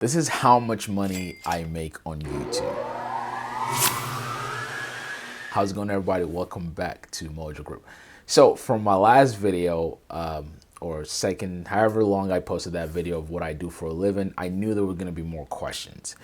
This is how much money I make on YouTube. How's it going, everybody? Welcome back to Mojo Group. So from my last video, or second, however long I posted that video of what I do for a living, I knew there were going to be more questions.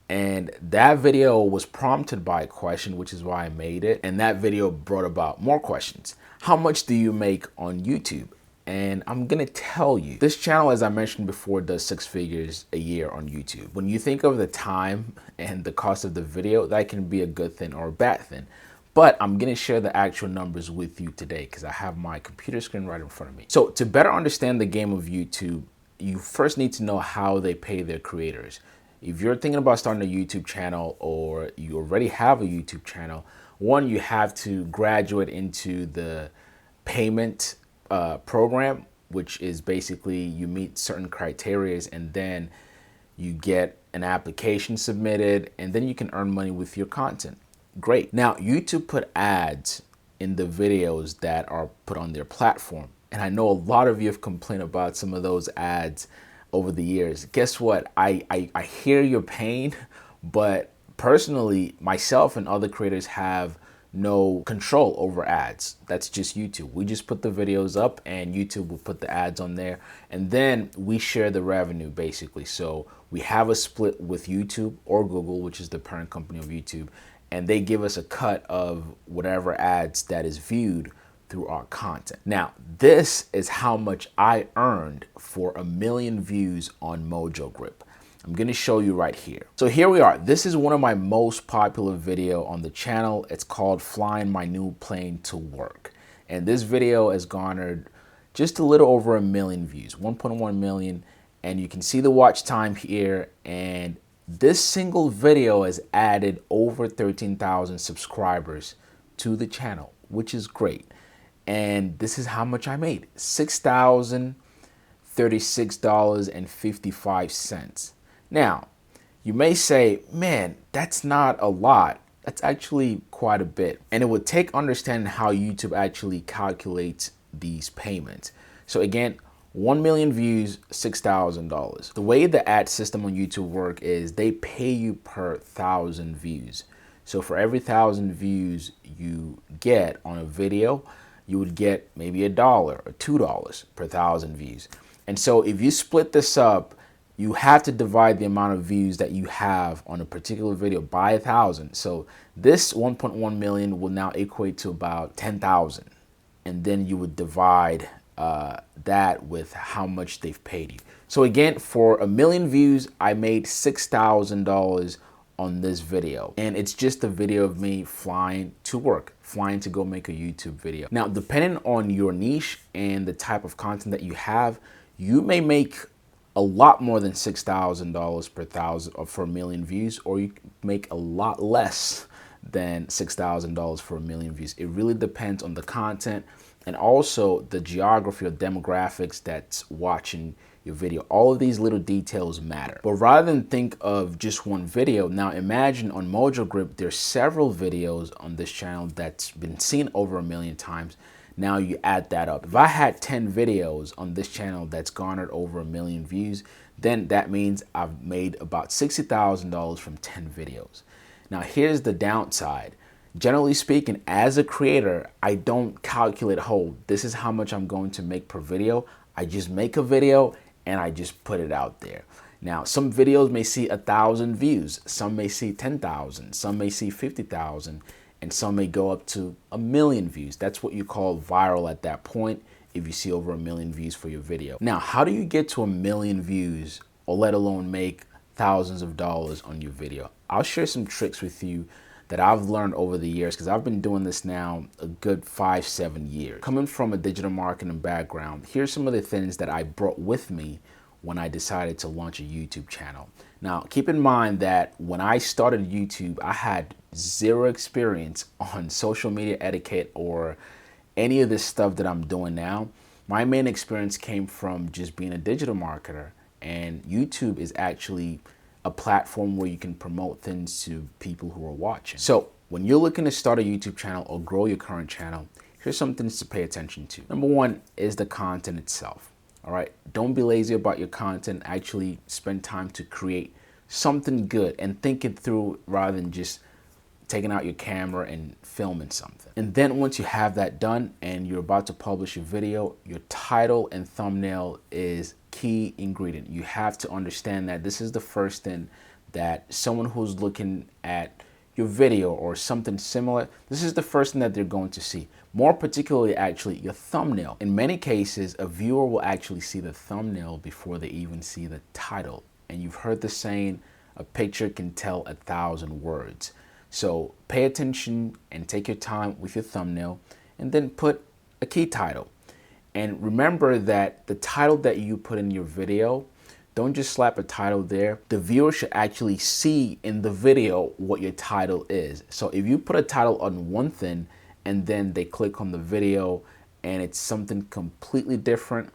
And that video was prompted by a question, which is why I made it. And that video brought about more questions. How much do you make on YouTube? And I'm gonna tell you, this channel, as I mentioned before, does 6 figures a year on YouTube. When you think of the time and the cost of the video, that can be a good thing or a bad thing. But I'm gonna share the actual numbers with you today because I have my computer screen right in front of me. So to better understand the game of YouTube, you first need to know how they pay their creators. If you're thinking about starting a YouTube channel or you already have a YouTube channel, one, you have to graduate into the payment program, which is basically you meet certain criteria and then you get an application submitted and then you can earn money with your content. Great. Now, YouTube put ads in the videos that are put on their platform. And I know a lot of you have complained about some of those ads over the years. Guess what? I hear your pain, but personally, myself and other creators have no control over ads. That's just YouTube. We just put the videos up and YouTube will put the ads on there and then we share the revenue basically. So we have a split with YouTube or Google, which is the parent company of YouTube, and they give us a cut of whatever ads that is viewed through our content. Now, this is how much I earned for 1 million views on Mojo Grip. I'm gonna show you right here. So here we are. This is one of my most popular video on the channel. It's called Flying My New Plane to Work. And this video has garnered just a little over 1 million views, 1.1 million. And you can see the watch time here. And this single video has added over 13,000 subscribers to the channel, which is great. And this is how much I made, $6,036.55. Now, you may say, man, that's not a lot. That's actually quite a bit. And it would take understanding how YouTube actually calculates these payments. So again, 1 million views, $6,000. The way the ad system on YouTube works is they pay you per 1,000 views. So for every 1,000 views you get on a video, you would get maybe $1 or $2 per 1,000 views. And so if you split this up, you have to divide the amount of views that you have on a particular video by 1,000. So this 1.1 million will now equate to about 10,000. And then you would divide that with how much they've paid you. So again, for 1 million views, I made $6,000 on this video. And it's just a video of me flying to work, flying to go make a YouTube video. Now, depending on your niche and the type of content that you have, you may make a lot more than $6,000 per 1,000 or for 1 million views, or you make a lot less than $6,000 for 1 million views. It really depends on the content and also the geography or demographics that's watching your video. All of these little details matter. But rather than think of just one video, now imagine on Mojo Grip, there's several videos on this channel that's been seen over 1 million times. Now you add that up. If I had 10 videos on this channel that's garnered over 1 million views, then that means I've made about $60,000 from 10 videos. Now here's the downside. Generally speaking, as a creator, I don't calculate, this is how much I'm going to make per video. I just make a video and I just put it out there. Now, some videos may see 1,000 views, some may see 10,000, some may see 50,000, and some may go up to 1 million views. That's what you call viral at that point if you see over 1 million views for your video. Now, how do you get to 1 million views or let alone make thousands of dollars on your video? I'll share some tricks with you that I've learned over the years because I've been doing this now a good 5-7 years. Coming from a digital marketing background, here's some of the things that I brought with me when I decided to launch a YouTube channel. Now, keep in mind that when I started YouTube, I had zero experience on social media etiquette or any of this stuff that I'm doing now. My main experience came from just being a digital marketer, and YouTube is actually a platform where you can promote things to people who are watching. So when you're looking to start a YouTube channel or grow your current channel, here's some things to pay attention to. Number one is the content itself. All right. Don't be lazy about your content. Actually spend time to create something good and think it through rather than just taking out your camera and filming something. And then once you have that done and you're about to publish a video, your title and thumbnail is key ingredient. You have to understand that this is the first thing that someone who's looking at your video or something similar, this is the first thing that they're going to see. More particularly, actually, your thumbnail. In many cases, a viewer will actually see the thumbnail before they even see the title. And you've heard the saying, a picture can tell 1,000 words. So pay attention and take your time with your thumbnail and then put a key title. And remember that the title that you put in your video, don't just slap a title there. The viewer should actually see in the video what your title is. So if you put a title on one thing and then they click on the video and it's something completely different,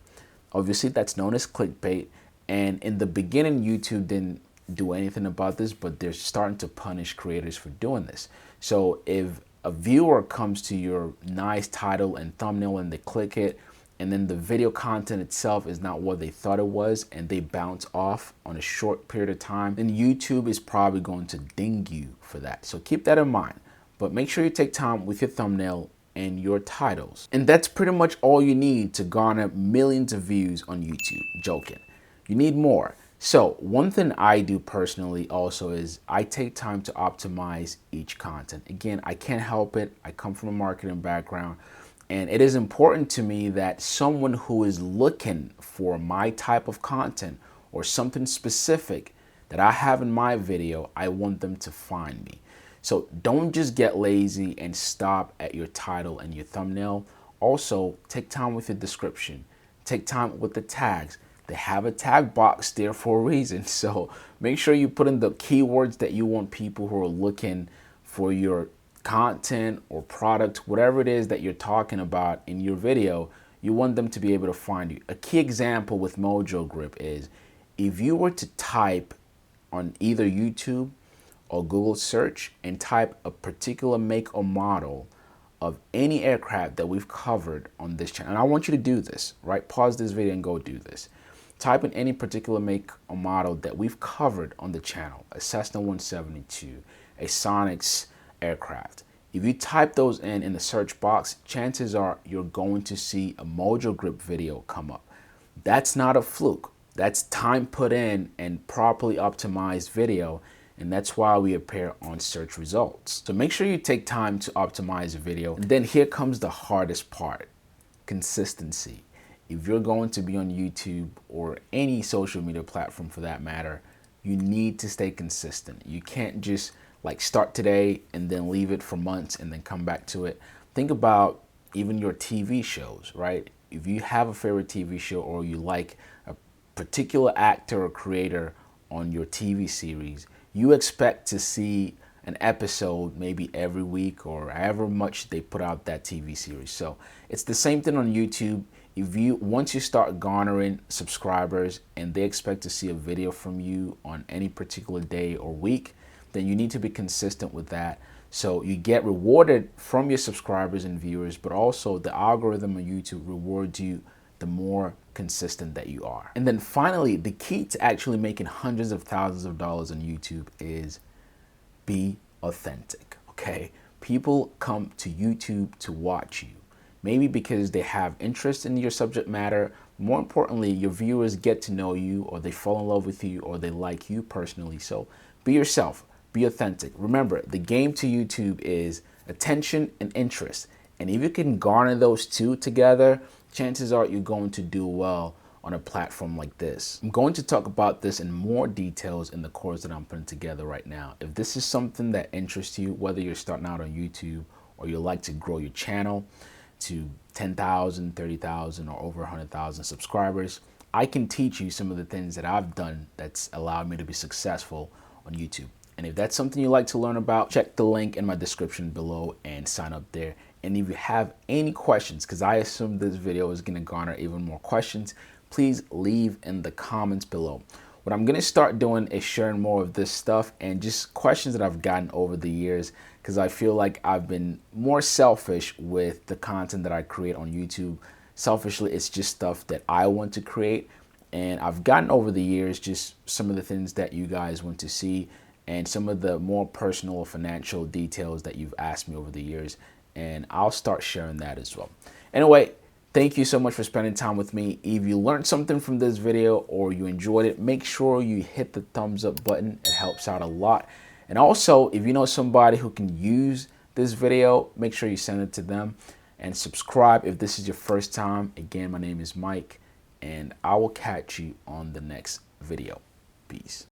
obviously that's known as clickbait. And in the beginning, YouTube didn't do anything about this, but they're starting to punish creators for doing this. So if a viewer comes to your nice title and thumbnail and they click it, and then the video content itself is not what they thought it was, and they bounce off on a short period of time, then YouTube is probably going to ding you for that. So keep that in mind. But make sure you take time with your thumbnail and your titles. And that's pretty much all you need to garner millions of views on YouTube. Joking. You need more. So one thing I do personally also is I take time to optimize each content. Again, I can't help it. I come from a marketing background, and it is important to me that someone who is looking for my type of content or something specific that I have in my video, I want them to find me. So don't just get lazy and stop at your title and your thumbnail. Also, take time with your description. Take time with the tags. They have a tag box there for a reason. So make sure you put in the keywords that you want people who are looking for your content or product, whatever it is that you're talking about in your video, you want them to be able to find you. A key example with Mojo Grip is if you were to type on either YouTube or Google search and type a particular make or model of any aircraft that we've covered on this channel, and I want you to do this, right? Pause this video and go do this. Type in any particular make or model that we've covered on the channel, a Cessna 172, a Sonex aircraft. If you type those in the search box, chances are you're going to see a Mojo Grip video come up. That's not a fluke. That's time put in and properly optimized video, and that's why we appear on search results. So make sure you take time to optimize a video. And then here comes the hardest part, consistency. If you're going to be on YouTube or any social media platform for that matter, you need to stay consistent. You can't just like start today and then leave it for months and then come back to it. Think about even your TV shows, right? If you have a favorite TV show or you like a particular actor or creator on your TV series, you expect to see an episode maybe every week or however much they put out that TV series. So it's the same thing on YouTube. Once you start garnering subscribers and they expect to see a video from you on any particular day or week, then you need to be consistent with that. So you get rewarded from your subscribers and viewers, but also the algorithm on YouTube rewards you the more consistent that you are. And then finally, the key to actually making hundreds of thousands of dollars on YouTube is be authentic, okay? People come to YouTube to watch you. Maybe because they have interest in your subject matter. More importantly, your viewers get to know you, or they fall in love with you, or they like you personally. So be yourself, be authentic. Remember, the game to YouTube is attention and interest. And if you can garner those two together, chances are you're going to do well on a platform like this. I'm going to talk about this in more details in the course that I'm putting together right now. If this is something that interests you, whether you're starting out on YouTube or you like to grow your channel to 10,000, 30,000, or over 100,000 subscribers, I can teach you some of the things that I've done that's allowed me to be successful on YouTube. And if that's something you like to learn about, check the link in my description below and sign up there. And if you have any questions, because I assume this video is going to garner even more questions, please leave in the comments below. What I'm going to start doing is sharing more of this stuff and just questions that I've gotten over the years, because I feel like I've been more selfish with the content that I create on YouTube, Selfishly, it's just stuff that I want to create. And I've gotten over the years just some of the things that you guys want to see and some of the more personal financial details that you've asked me over the years. And I'll start sharing that as well. Anyway, thank you so much for spending time with me. If you learned something from this video or you enjoyed it, make sure you hit the thumbs up button. It helps out a lot. And also, if you know somebody who can use this video, make sure you send it to them and subscribe if this is your first time. Again, my name is Mike, and I will catch you on the next video. Peace.